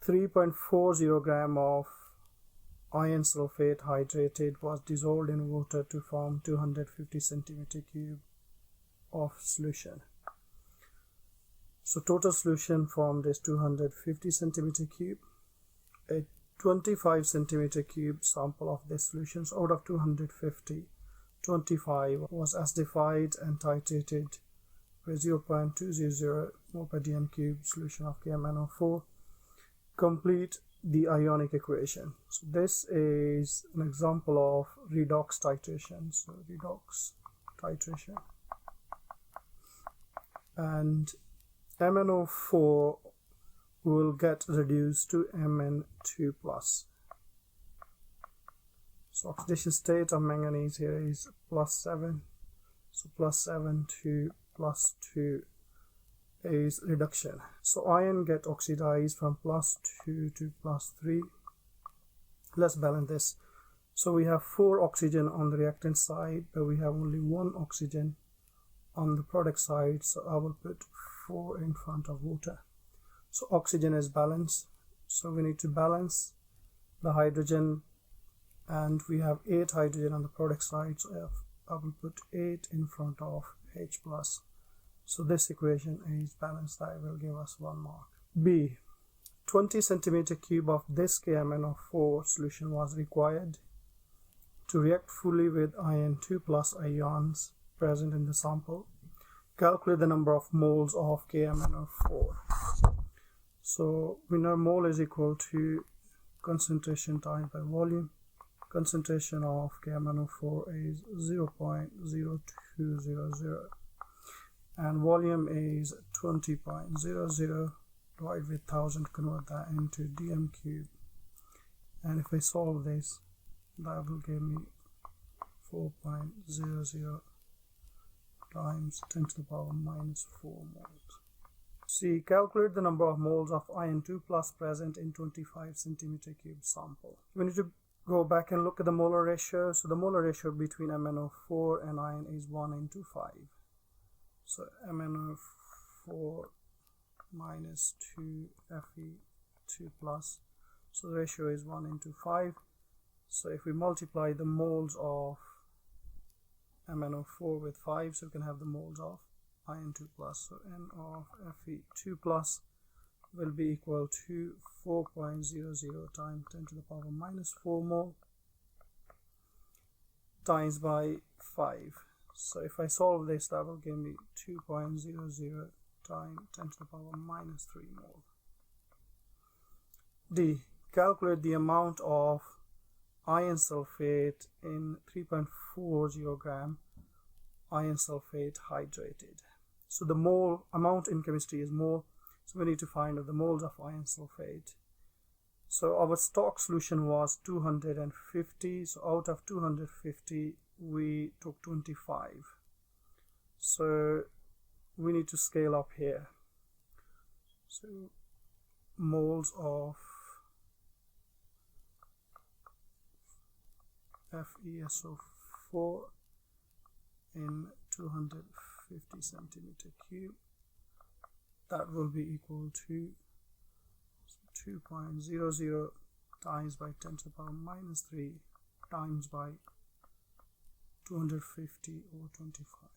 3.40 gram of iron sulfate hydrated was dissolved in water to form 250 centimeter cube of solution. So total solution formed is 250 centimeter cube. A 25 centimeter cube sample of this solution, so out of 250, 25 was acidified and titrated with 0.200 mol per dm cube solution of KMnO4. Complete the ionic equation. So this is an example of redox titration. So redox titration, and MnO4 will get reduced to Mn2+. So oxidation state of manganese here is +7. So +7 to +2 is reduction. So iron get oxidized from +2 to +3. Let's balance this. So we have 4 oxygen on the reactant side, but we have only 1 oxygen on the product side. So I will put 4 in front of water. So oxygen is balanced. So we need to balance the hydrogen, and we have 8 hydrogen on the product side. So I will put 8 in front of H+. So this equation is balanced. That will give us 1 mark. B. 20 centimeter cube of this KMnO4 solution was required to react fully with iron 2+ ions present in the sample. Calculate the number of moles of KMnO4. So we know mole is equal to concentration times by volume. Concentration of KMnO4 is 0.0200 and volume is 20.00. Divide with 1000, convert that into dm cube, and if I solve this, that will give me 4.00 times 10 to the power minus 4 moles. C. Calculate the number of moles of iron 2+ present in 25 centimeter cube sample. We need to go back and look at the molar ratio. So the molar ratio between MnO4 and iron is 1:5. So MnO4 minus 2 Fe2+. So the ratio is 1:5. So if we multiply the moles of MnO4 with 5, so we can have the moles of iron 2+. So N of Fe2+ will be equal to 4.00 times 10 to the power minus 4 mole times by 5. So if I solve this, that will give me 2.00 times 10 to the power minus 3 mole. D. Calculate the amount of iron sulfate in 3.40 gram iron sulfate hydrated. So the mole amount in chemistry is mole, so we need to find out the moles of iron sulfate. So our stock solution was 250. So out of 250 we took 25. So we need to scale up here. So moles of FeSO4 in 250 centimeter cube, that will be equal to 2.00 times by 10 to the power minus 3 times by 250 over 25.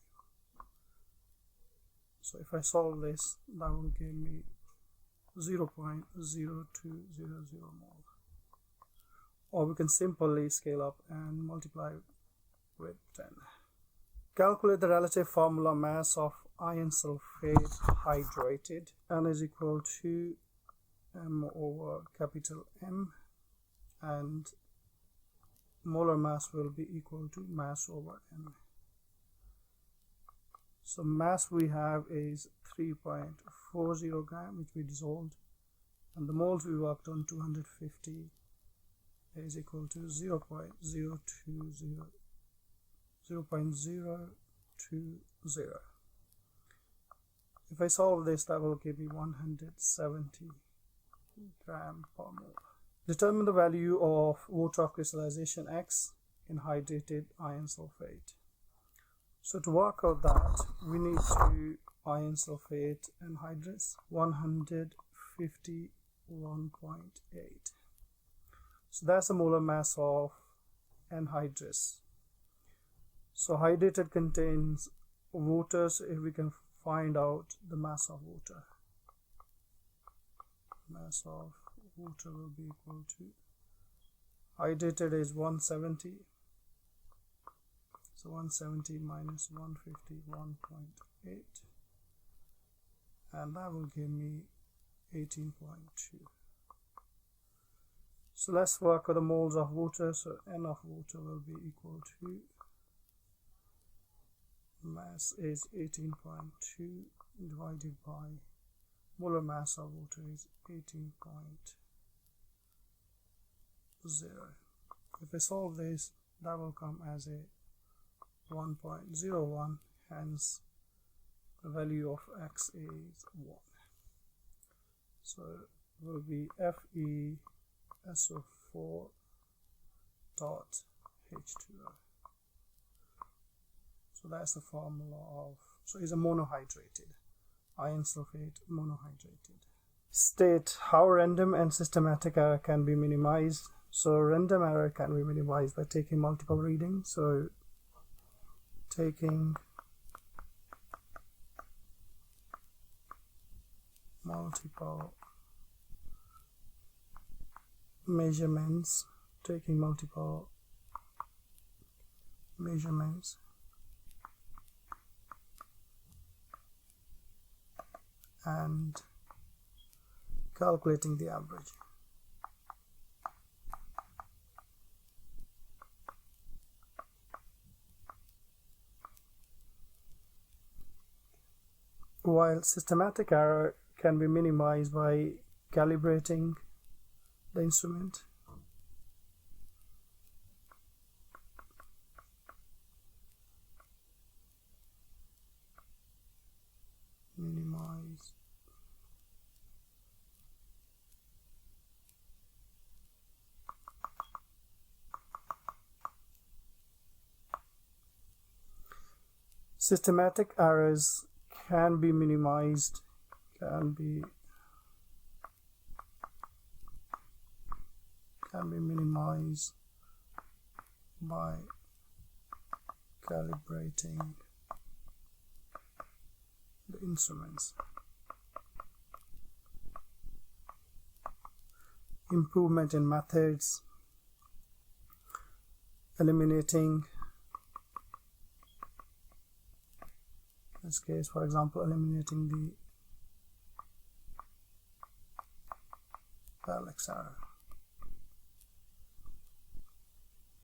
So if I solve this, that will give me 0.0200 mole. Or we can simply scale up and multiply with 10. Calculate the relative formula mass of iron sulfate hydrated. N is equal to M over capital M, and molar mass will be equal to mass over M. So mass we have is 3.40 gram, which we dissolved, and the moles we worked on 250 is equal to 0.020. If I solve this, that will give me 170 gram per mole. Determine the value of water of crystallization X in hydrated iron sulfate. So to work out that, we need to iron sulfate anhydrous 150 1.8. So that's the molar mass of anhydrous. So hydrated contains water, so if we can find out the mass of water, mass of water will be equal to, hydrated is 170, so 170 minus 150, 1.8, and that will give me 18.2. So let's work with the moles of water. So N of water will be equal to, mass is 18.2 divided by molar mass of water is 18.0. If I solve this, that will come as a 1.01, hence the value of X is 1. So it will be Fe SO4 dot H2O. So that's the formula of, so it's a monohydrated, iron sulfate monohydrated. State how random and systematic error can be minimized. So random error can be minimized by taking multiple readings. So taking multiple measurements, and calculating the average. While systematic error can be minimized by calibrating the instrument. Minimize systematic errors can be minimized, by calibrating the instruments. Improvement in methods, eliminating, in this case, for example, eliminating the parallax error.